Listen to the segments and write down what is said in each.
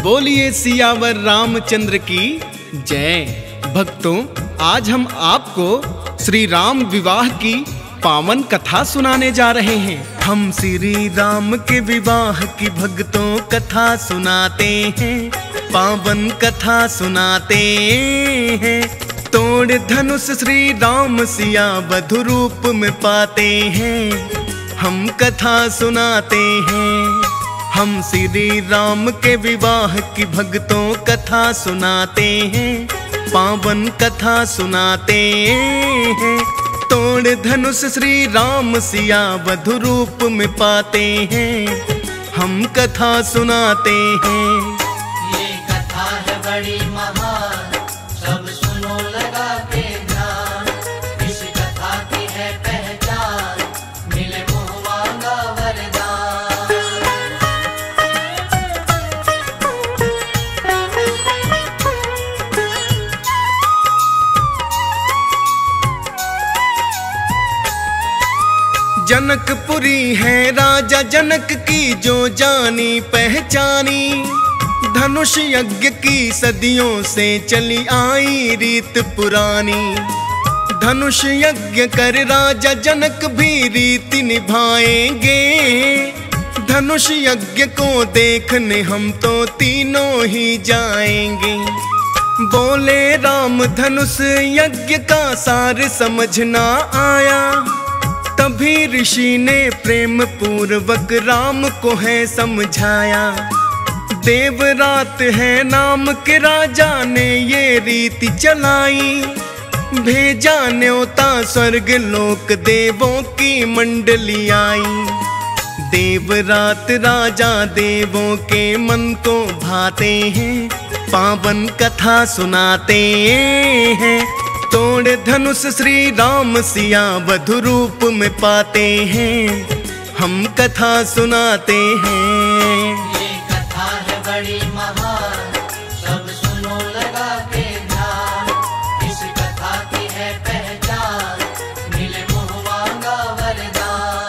बोलिए सियावर रामचंद्र की जय। भक्तों, आज हम आपको श्री राम विवाह की पावन कथा सुनाने जा रहे हैं। हम श्री राम के विवाह की भक्तों कथा सुनाते हैं, पावन कथा सुनाते हैं। तोड़ धनुष श्री राम सिया वधु रूप में पाते हैं, हम कथा सुनाते हैं। हम श्री राम के विवाह की भक्तों कथा सुनाते हैं, पावन कथा सुनाते हैं। तोड़ धनुष श्री राम सिया वधु रूप में पाते हैं, हम कथा सुनाते हैं। ये कथा है बड़ी महान, सब सुनो लगा के ध्यान। इस कथा की है पहचान, मिले मुँह मांगा वरदान। जनकपुरी है राजा जनक की जो जानी पहचानी। धनुष यज्ञ की सदियों से चली आई रीत पुरानी। धनुष यज्ञ कर राजा जनक भी रीति निभाएंगे। धनुष यज्ञ को देखने हम तो तीनों ही जाएंगे। बोले राम धनुष यज्ञ का सार समझ ना आया, तभी ऋषि ने प्रेम पूर्वक राम को है समझाया। देवरात है नाम के राजा ने ये रीति चलाई। भेजा न्योता स्वर्ग लोक देवों की मंडली आई। देवरात राजा देवों के मन को भाते हैं, पावन कथा सुनाते हैं। तोड़ धनुष श्री राम सिया वधु रूप में पाते हैं, हम कथा सुनाते हैं। ये कथा है बड़ी महान, सब सुनो लगा के ध्यान। इस कथा की है पहचान, मिले मुँह मांगा वरदान।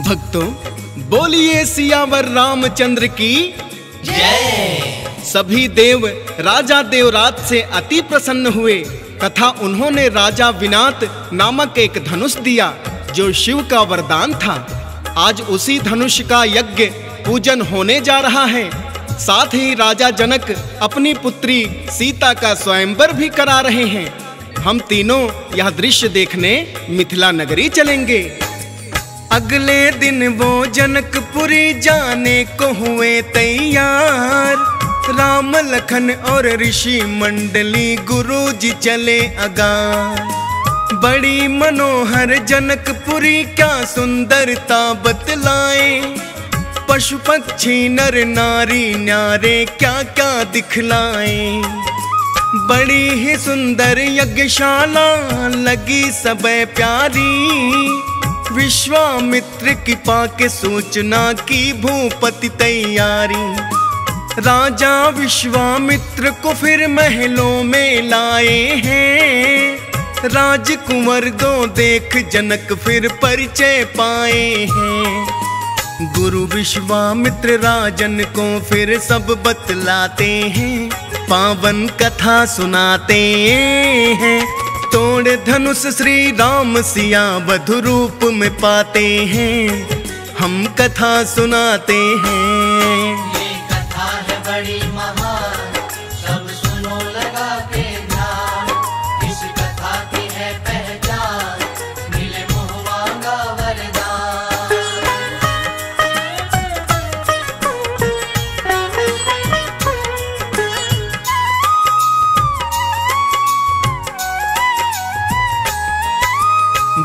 भक्तों, बोलिए सियावर रामचंद्र की जय। सभी देव राजा देवरात से अति प्रसन्न हुए तथा उन्होंने राजा विनात नामक एक धनुष दिया जो शिव का वरदान था। आज उसी धनुष का यज्ञ पूजन होने जा रहा है। साथ ही राजा जनक अपनी पुत्री सीता का स्वयंवर भी करा रहे हैं। हम तीनों यह दृश्य देखने मिथिला नगरी चलेंगे। अगले दिन वो जनकपुरी जाने को हुए तैयार। राम लखन और ऋषि मंडली गुरुजी चले अगार। बड़ी मनोहर जनकपुरी क्या सुंदरता बतलाए। पशु पक्षी नर नारी न्यारे क्या क्या दिखलाए। बड़ी ही सुंदर यज्ञशाला लगी सबे प्यारी। विश्वामित्र की पाके सूचना की भूपति तैयारी। राजा विश्वामित्र को फिर महलों में लाए हैं। राजकुंवर दो देख जनक फिर परिचय पाए हैं। गुरु विश्वामित्र राजन को फिर सब बतलाते हैं, पावन कथा सुनाते हैं। तोड़ धनुष श्री राम सिया वधु रूप में पाते हैं, हम कथा सुनाते हैं। ये कथा है बड़ी महान, सब सुनो लगा के ध्यान। इस कथा की है पहचान, मिले मुँह मांगा वरदान।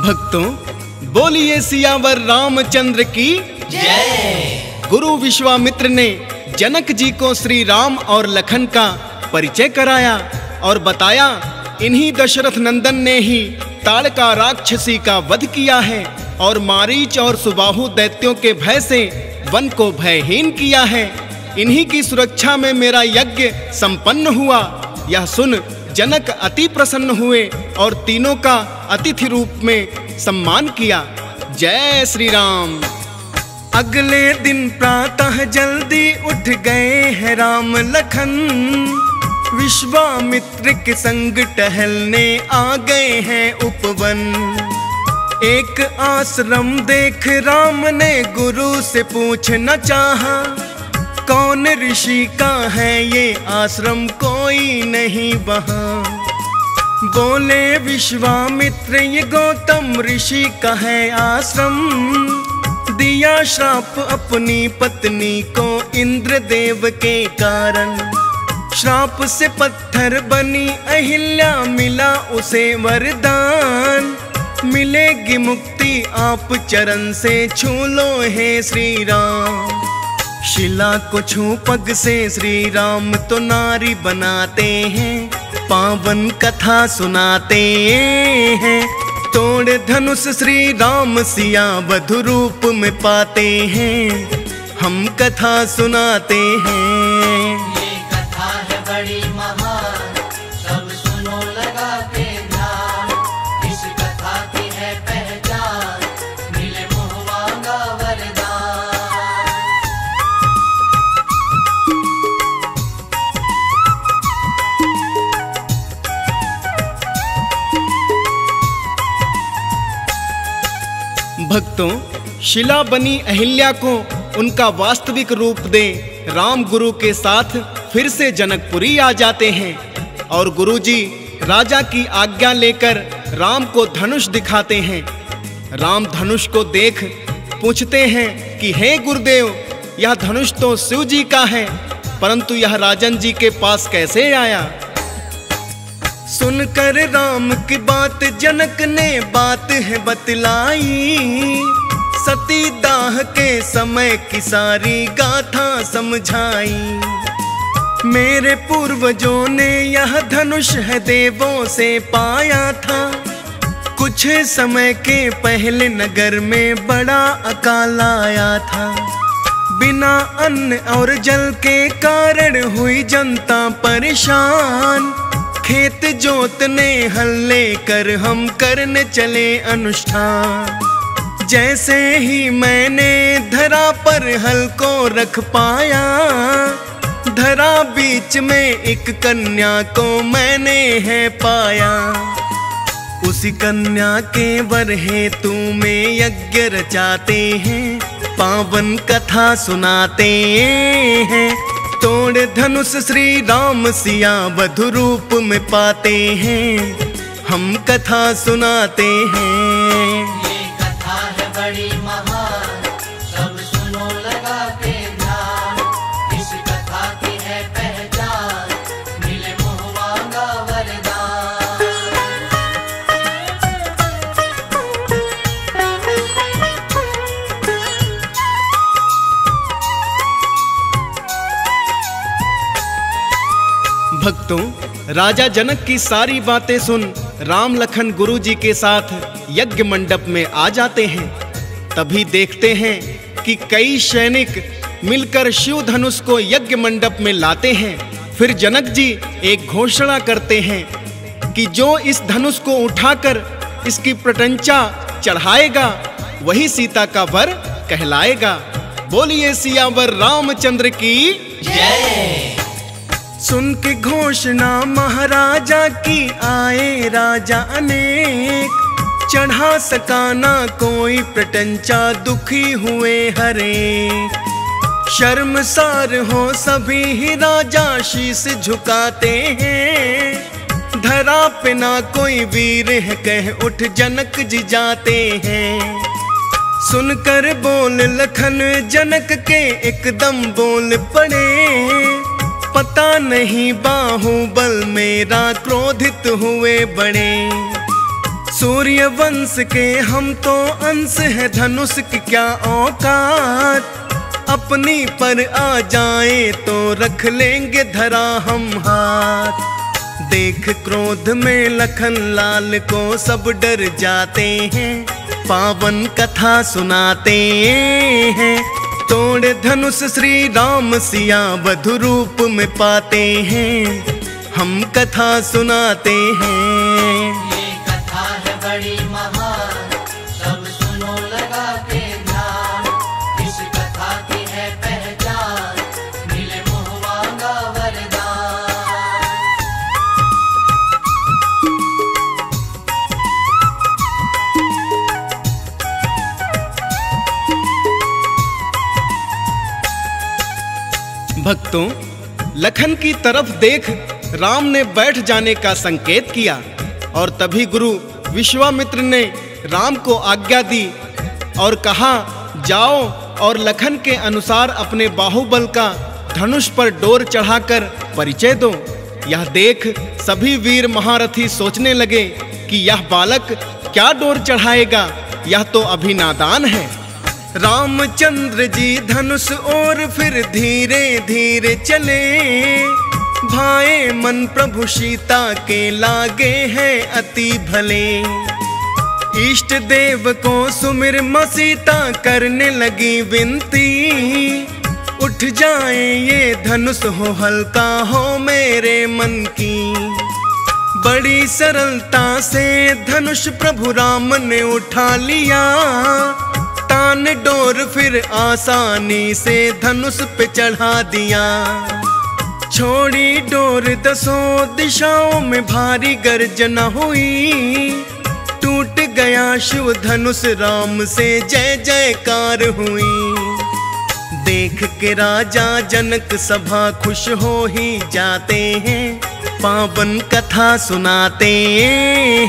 भक्तों, बोलिए सियावर रामचंद्र की जय। गुरु विश्वामित्र ने जनक जी को श्री राम और लखन का परिचय कराया और बताया इन्हीं दशरथ नंदन ने ही ताड़का राक्षसी का वध किया है और मारीच और सुबाहु दैत्यों के भय से वन को भयहीन किया है। इन्हीं की सुरक्षा में मेरा यज्ञ संपन्न हुआ। यह सुन जनक अति प्रसन्न हुए और तीनों का अतिथि रूप में सम्मान किया। जय श्री राम। अगले दिन प्रातः जल्दी उठ गए हैं राम लखन, विश्वामित्र के संग टहलने आ गए हैं उपवन। एक आश्रम देख राम ने गुरु से पूछना चाहा, कौन ऋषि का है ये आश्रम, कोई नहीं वहाँ। बोले विश्वामित्र ये गौतम ऋषि का है आश्रम, दिया श्राप अपनी पत्नी को इंद्रदेव के कारण। श्राप से पत्थर बनी अहिल्या, मिला उसे वरदान। मिलेगी मुक्ति आप चरण से छू लो हे श्री राम। शिला को छू पग से श्री राम तो नारी बनाते हैं, पावन कथा सुनाते हैं। तोड़ धनुष श्री राम सिया वधु रूप में पाते हैं, हम कथा सुनाते हैं। ये कथा है बड़ी महान, सब सुनो लगा के ध्यान। इस कथा की है पहचान, मिले मुँह मांगा वरदान। भक्तों, शिला बनी अहिल्या को उनका वास्तविक रूप दे राम गुरु के साथ फिर से जनकपुरी आ जाते हैं और गुरुजी राजा की आज्ञा लेकर राम को धनुष दिखाते हैं। राम धनुष को देख पूछते हैं कि हे गुरुदेव, यह धनुष तो शिव जी का है, परंतु यह राजन जी के पास कैसे आया। सुनकर राम की बात जनक ने बात है बतलाई, सती दाह के समय की सारी गाथा समझाई। मेरे पूर्वजों ने यह धनुष है देवों से पाया था, कुछ समय के पहले नगर में बड़ा अकाल आया था। बिना अन्न और जल के कारण हुई जनता परेशान, खेत जोतने हल लेकर हम करने चले अनुष्ठान। जैसे ही मैंने धरा पर हल को रख पाया, धरा बीच में एक कन्या को मैंने है पाया। उसी कन्या के वर हेतु में यज्ञ रचाते हैं, पावन कथा सुनाते हैं। तोड़ धनुष श्री राम सिया वधु रूप में पाते हैं, हम कथा सुनाते हैं। ये कथा है बड़ी महान, सब सुनो लगा के ध्यान। इस कथा की है पहचान, मिले मुँह मांगा वरदान। भक्तों, राजा जनक की सारी बातें सुन राम लखन गुरु जी के साथ यज्ञ मंडप में आ जाते हैं। तभी देखते हैं कि कई सैनिक मिलकर शिव धनुष को यज्ञ मंडप में लाते हैं। फिर जनक जी एक घोषणा करते हैं कि जो इस धनुष को उठाकर इसकी प्रटंचा चढ़ाएगा वही सीता का वर कहलाएगा। बोलिए सियावर रामचंद्र की जय। सुन के घोषणा महाराजा की आए राजा अनेक, चढ़ा सकाना कोई प्रटंचा दुखी हुए हरे। शर्मसार हो सभी ही राजा शीश झुकाते हैं, धरा पे ना कोई वीर है कह उठ जनक जी जाते हैं। सुनकर बोल लखन जनक के एकदम बोल पड़े, पता नहीं बाहुबल मेरा क्रोधित हुए बड़े। सूर्य वंश के हम तो अंश है, धनुष की क्या औकात, अपनी पर आ जाए तो रख लेंगे धरा हम हाथ। देख क्रोध में लखन लाल को सब डर जाते हैं, पावन कथा सुनाते हैं। तोड़ धनुष श्री राम सिया वधु रूप में पाते हैं, हम कथा सुनाते हैं। ये कथा है बड़ी महान, सब सुनो लगा के ध्यान। इस कथा की है पहचान, मिले मुँह मांगा वरदान। भक्तों, लखन की तरफ देख राम ने बैठ जाने का संकेत किया और तभी गुरु विश्वामित्र ने राम को आज्ञा दी और कहा, जाओ और लखन के अनुसार अपने बाहुबल का धनुष पर डोर चढ़ाकर परिचय दो। यह देख सभी वीर महारथी सोचने लगे कि यह बालक क्या डोर चढ़ाएगा, यह तो अभी नादान है। रामचंद्र जी धनुष और फिर धीरे धीरे चले, भाए मन प्रभु सीता के लागे हैं अति भले। इष्ट देव को सुमिर सीता करने लगी विनती, उठ जाए ये धनुष हो हल्का हो मेरे मन की। बड़ी सरलता से धनुष प्रभु राम ने उठा लिया, तान डोर फिर आसानी से धनुष पे चढ़ा दिया। छोड़ी डोर दसों दिशाओं में भारी गर्जना हुई, टूट गया शिव धनुष राम से जय जयकार हुई। देख के राजा जनक सभा खुश हो ही जाते हैं, पावन कथा सुनाते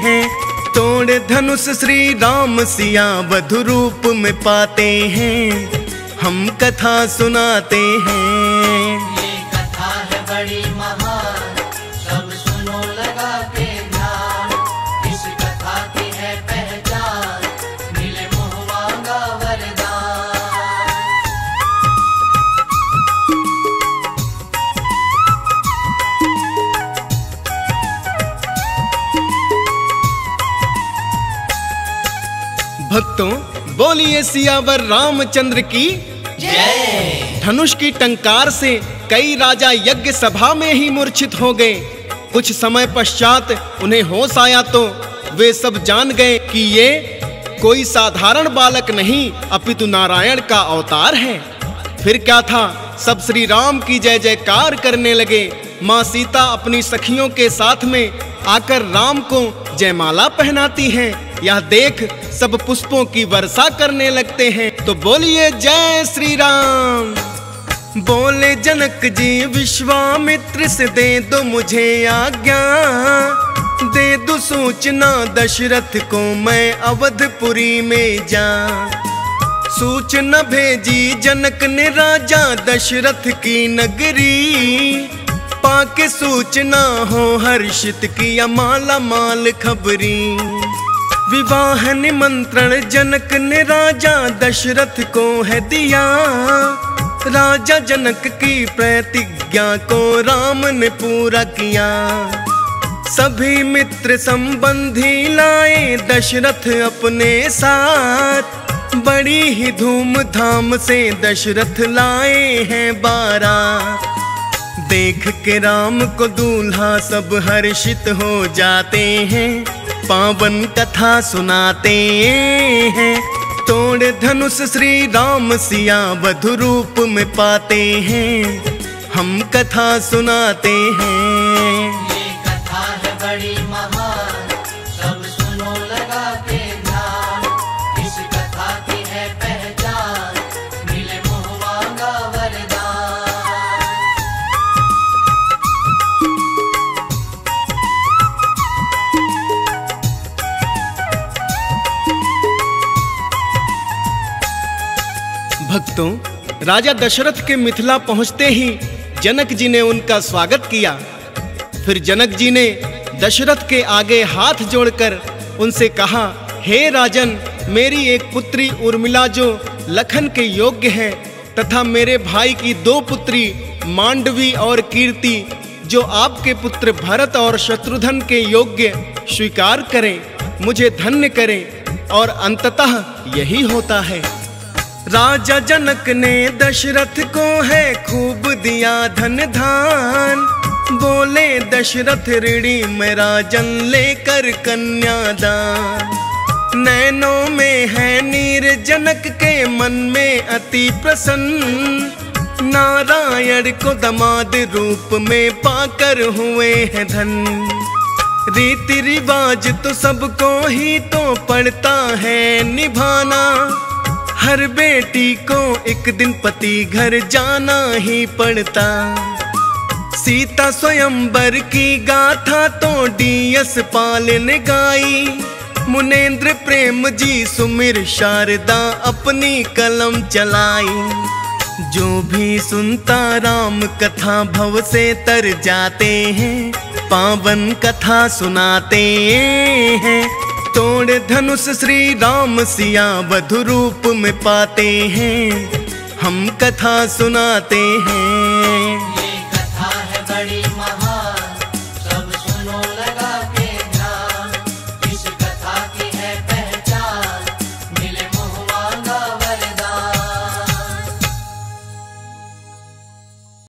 हैं। तोड़ धनुष श्री राम सिया वधु रूप में पाते हैं, हम कथा सुनाते हैं। ये कथा है बड़ी महान, सब सुनो लगा के ध्यान। इस कथा की है पहचान, मिले मुँह मांगा वरदान। भक्तों, बोलिए सियावर रामचंद्र की जय। धनुष की टंकार से कई राजा यज्ञ सभा में ही मूर्छित हो गए। कुछ समय पश्चात उन्हें होश आया तो वे सब जान गए कि ये कोई साधारण बालक नहीं अपितु नारायण का अवतार है। फिर क्या था, सब श्री राम की जय जयकार करने लगे। माँ सीता अपनी सखियों के साथ में आकर राम को जयमाला पहनाती हैं। यह देख सब पुष्पों की वर्षा करने लगते हैं। तो बोलिए जय श्री राम। बोले जनक जी विश्वामित्र से, दे दो मुझे आज्ञा, दे दो सूचना दशरथ को मैं अवधपुरी में जा। सूचना भेजी जनक ने राजा दशरथ की नगरी, पाके सूचना हो हर्षित किया माला माल खबरी। विवाह निमंत्रण जनक ने राजा दशरथ को है दिया, राजा जनक की प्रतिज्ञा को राम ने पूरा किया। सभी मित्र संबंधी लाए दशरथ अपने साथ, बड़ी ही धूमधाम से दशरथ लाए हैं बारात। देख के राम को दूल्हा सब हर्षित हो जाते हैं, पावन कथा सुनाते हैं। तोड़ धनुष श्री राम सिया वधु रूप में पाते हैं, हम कथा सुनाते हैं। ये कथा है बड़ी महान, सब सुनो लगा के ध्यान। इस कथा की है पहचान, मिले मुँह मांगा वरदान। भक्तों, राजा दशरथ के मिथिला पहुंचते ही जनक जी ने उनका स्वागत किया। फिर जनक जी ने दशरथ के आगे हाथ जोड़कर उनसे कहा, हे राजन, मेरी एक पुत्री उर्मिला जो लखन के योग्य है, तथा मेरे भाई की 2 पुत्री मांडवी और कीर्ति जो आपके पुत्र भरत और शत्रुघ्न के योग्य स्वीकार करें, मुझे धन्य करें, और अंततः यही होता है। राजा जनक ने दशरथ को है खूब दिया धन धान, बोले दशरथ ऋणी मैं राजन लेकर कन्यादान। नैनों में है नीर जनक के मन में अति प्रसन्न। नारायण को दामाद रूप में पाकर हुए हैं धन। रीति रिवाज तो सबको ही तो पड़ता है निभाना। हर बेटी को एक दिन पति घर जाना ही पड़ता। सीता स्वयंवर की गाथा तो डीएस पाल ने गाई। मुनेन्द्र प्रेम जी सुमिर शारदा अपनी कलम चलाई। जो भी सुनता राम कथा भव से तर जाते हैं। पावन कथा सुनाते हैं। तोड़ धनुष श्री राम सिया वधु रूप में पाते हैं। हम कथा सुनाते हैं।